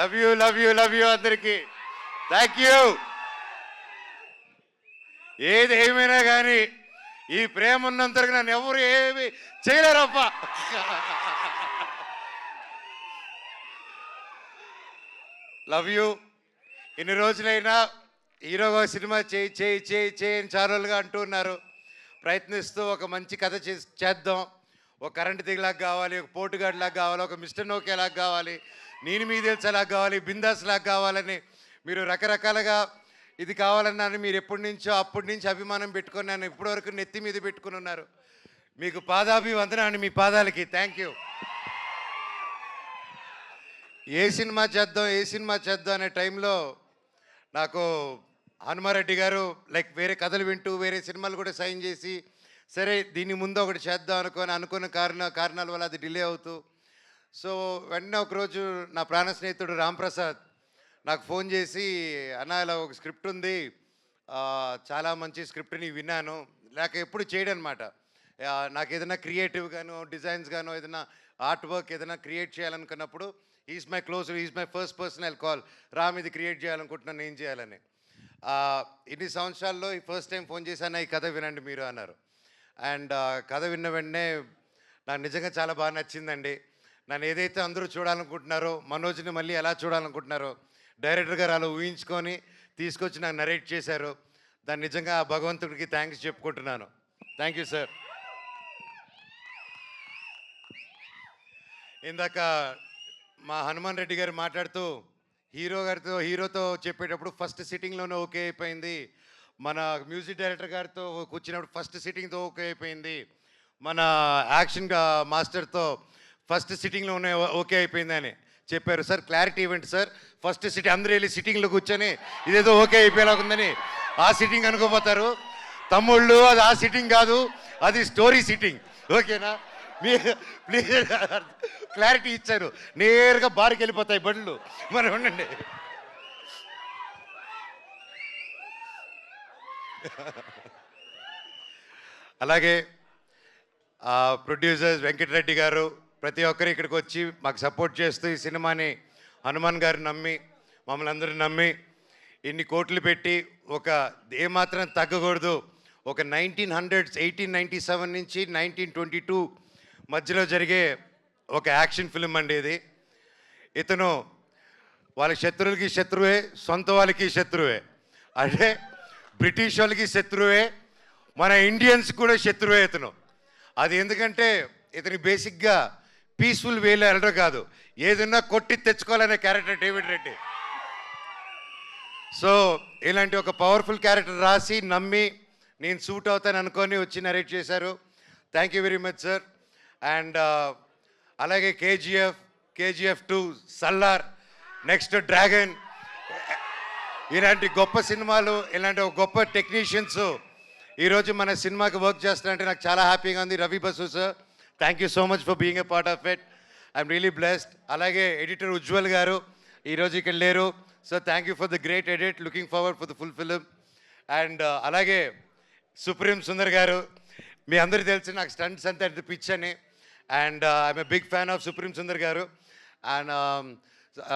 Love you love you love you అందరికీ. Thank you. ఏది ఏమైనా కానీ ఈ ప్రేమ ఉన్నంతరకు నన్ను ఎవరు ఏమి చేయలేరప్ప. Love you. ఇన్ని రోజులైనా హీరోగా సినిమా చేయి చేయి చేయి చేయి అని చాలా రోజులుగా అంటూ ఉన్నారు. ప్రయత్నిస్తూ ఒక మంచి కథ చేద్దాం. ఒక కరెంట్ దిగులాగా కావాలి, ఒక పోటుగాడిలాగా కావాలి, ఒక మిస్టర్ నోకేలాగా కావాలి, నేను మీ తెలిసేలాగా కావాలి, బిందాస్ లాగా కావాలని మీరు రకరకాలుగా ఇది కావాలన్నాను. మీరు ఎప్పటి నుంచో అప్పటి నుంచి అభిమానం పెట్టుకొని నన్ను ఇప్పటివరకు నెత్తి మీద పెట్టుకుని ఉన్నారు. మీకు పాదాభివందనాన్ని, మీ పాదాలకి థ్యాంక్ యూ. ఏ సినిమా చేద్దాం అనే టైంలో నాకు హనుమారెడ్డి గారు లైక్ వేరే కథలు వింటూ వేరే సినిమాలు కూడా సైన్ చేసి, సరే దీని ముందు ఒకటి చేద్దాం అనుకున్న కారణాల వల్ల అది డిలే అవుతూ, సో వెంటనే ఒకరోజు నా ప్రాణ స్నేహితుడు రాంప్రసాద్ నాకు ఫోన్ చేసి, అన్న ఇలా ఒక స్క్రిప్ట్ ఉంది, చాలా మంచి స్క్రిప్ట్ని విన్నాను, లేక ఎప్పుడు చేయడం అనమాట. నాకు ఏదైనా క్రియేటివ్ గాను డిజైన్స్ గాను ఏదైనా ఆర్ట్ వర్క్ ఏదైనా క్రియేట్ చేయాలనుకున్నప్పుడు is my first person I call, Ram ఇది క్రియేట్ చేయాలనుకుంటున్నాను, ఏం చేయాలని. ఇన్ని సంవత్సరాల్లో ఈ ఫస్ట్ టైం ఫోన్ చేశాను, ఈ కథ వినండి మీరు అన్నారు. అండ్ కథ విన్న వెంటనే నాకు నిజంగా చాలా బాగా నచ్చిందండి. నన్ను ఏదైతే అందరూ చూడాలనుకుంటున్నారో, మనోజ్ని మళ్ళీ ఎలా చూడాలనుకుంటున్నారో డైరెక్టర్ గారు అలా ఊహించుకొని తీసుకొచ్చి నాకు నరేట్ చేశారు. దాన్ని నిజంగా ఆ భగవంతుడికి థ్యాంక్స్ చెప్పుకుంటున్నాను. Thank you sir. ఇందాక మా హనుమాన్ రెడ్డి గారు మాట్లాడుతూ హీరోతో చెప్పేటప్పుడు ఫస్ట్ సిట్టింగ్లోనే ఓకే అయిపోయింది, మన మ్యూజిక్ డైరెక్టర్ గారితో కూర్చున్నప్పుడు ఫస్ట్ సిట్టింగ్తో ఓకే అయిపోయింది, మన యాక్షన్ మాస్టర్తో ఫస్ట్ సిట్టింగ్లోనే ఓకే అయిపోయింది అని చెప్పారు. సార్ క్లారిటీ ఇవ్వండి సార్, ఫస్ట్ సిట్టింగ్ అందరూ వెళ్ళి సిట్టింగ్లో కూర్చొని ఇదేదో ఓకే అయిపోయేలాగుందని ఆ సిట్టింగ్ అనుకోపోతారు. తమ్ముళ్ళు అది ఆ సిట్టింగ్ కాదు, అది స్టోరీ సిట్టింగ్, ఓకేనా? మీ ప్లీజ్ క్లారిటీ ఇచ్చారు, నేరుగా బార్కి వెళ్ళిపోతాయి బండ్లు. మరి ఉండండి. అలాగే ప్రొడ్యూసర్స్ వెంకటరెడ్డి గారు ప్రతి ఒక్కరు ఇక్కడికి వచ్చి మాకు సపోర్ట్ చేస్తూ ఈ సినిమాని హనుమాన్ గారు నమ్మి మమ్మల్ని అందరూ నమ్మి ఇన్ని కోట్లు పెట్టి ఒక ఏమాత్రం తగ్గకూడదు, ఒక 1897 నుంచి 1922 మధ్యలో జరిగే ఒక యాక్షన్ ఫిల్మ్ అండి ఇది. ఇతను వాళ్ళ శత్రువులకి శత్రువే, సొంత వాళ్ళకి శత్రువే, అంటే బ్రిటిష్ వాళ్ళకి శత్రువే, మన ఇండియన్స్ కూడా శత్రువే ఇతను. అది ఎందుకంటే ఇతని బేసిక్గా పీస్ఫుల్ వేలో వెళ్ళడం కాదు, ఏదన్నా కొట్టి తెచ్చుకోవాలనే క్యారెక్టర్ డేవిడ్ రెడ్డి. సో ఇలాంటి ఒక పవర్ఫుల్ క్యారెక్టర్ రాసి నమ్మి నేను సూట్ అవుతాను అనుకొని వచ్చి నరేట్ చేశారు. Thank you very much sir. And అలాగే కేజీఎఫ్ 2, సల్లార్, నెక్స్ట్ డ్రాగన్, ఇలాంటి గొప్ప సినిమాలు, ఇలాంటి ఒక గొప్ప టెక్నీషియన్స్ ఈరోజు మన సినిమాకి వర్క్ చేస్తారంటే నాకు చాలా హ్యాపీగా ఉంది. Ravi Basu sir, thank you so much for being a part of it, I'm really blessed. అలాగే ఎడిటర్ ఉజ్వల్ గారు ఈరోజు ఇక్కడ లేరు, so thank you for the great edit, looking forward for the full film. And అలాగే సుప్రీం సుందర్ గారు, మీ అందరికీ తెలిసి నాకు స్టంట్స్ అంతా ఎంత పిచ్ అని, and I'm a big fan of Supreme Sundar garu. And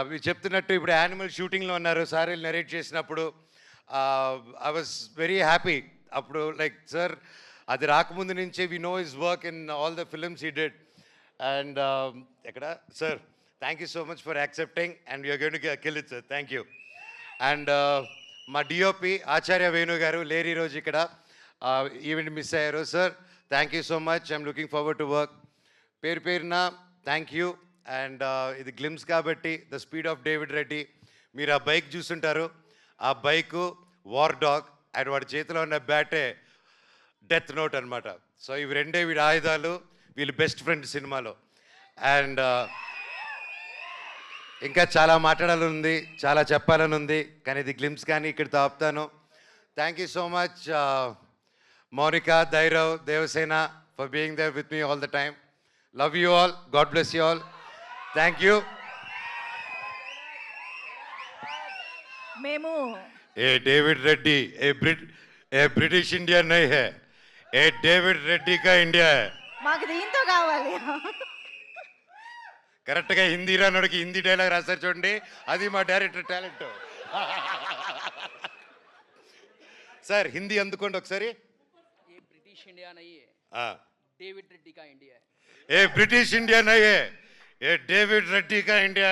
అవి చెప్తున్నట్టు ఇప్పుడు యానిమల్ షూటింగ్లో ఉన్నారు, సార్ నరేట్ చేసినప్పుడు ఐ వాజ్ వెరీ హ్యాపీ. అప్పుడు లైక్ సార్ అది రాకముందు నుంచే we know his work in all the films he did. And ఎక్కడ sir, thank you so much for accepting and you're going to kill it sir, thank you. And మా DOP Acharya Venu garu లేరు ఈరోజు ఇక్కడ, event miss అయ్యారు. Sir thank you so much, I'm looking forward to work. పేరున thank you. And ఇది glimpse కాబట్టి the speed of David Reddy, మీరు ఆ బైక్ చూస్తుంటారు, ఆ బైకు వార్ డాగ్ అండ్ వాడి చేతిలో ఉన్న బ్యాటే డెత్ నోట్ అనమాట. సో ఇవి రెండే వీడి ఆయుధాలు, వీళ్ళు బెస్ట్ ఫ్రెండ్ సినిమాలో. అండ్ ఇంకా చాలా మాట్లాడాలని ఉంది, చాలా చెప్పాలని ఉంది, కానీ ఇది గ్లిమ్స్ కానీ ఇక్కడితో ఆపుతాను. Thank you so much Mounika, Dhairav, Devasena for being there with me all the time. Love you all, God bless you all, thank you. మేము ఏ David Reddy a British India नहीं है, ए डेविड रेड्डी का इंडिया है. మాకు దీంతో కావాలి. కరెక్ట్గా హిందీ రానోడికి హిందీ డైలాగ్ రాశారు చూడండి, అది మా డైరెక్టర్ టాలెంట్. సార్ హిందీ అందుకోండి ఒకసారి. ये ब्रिटिश इंडिया नहीं है, ఆ. डेविड रेड्डी का इंडिया है. ఏ బ్రిటిష్ ఇండియా నయ్యే, ఏ డేవిడ్ రెడ్డి కా ఇండియా.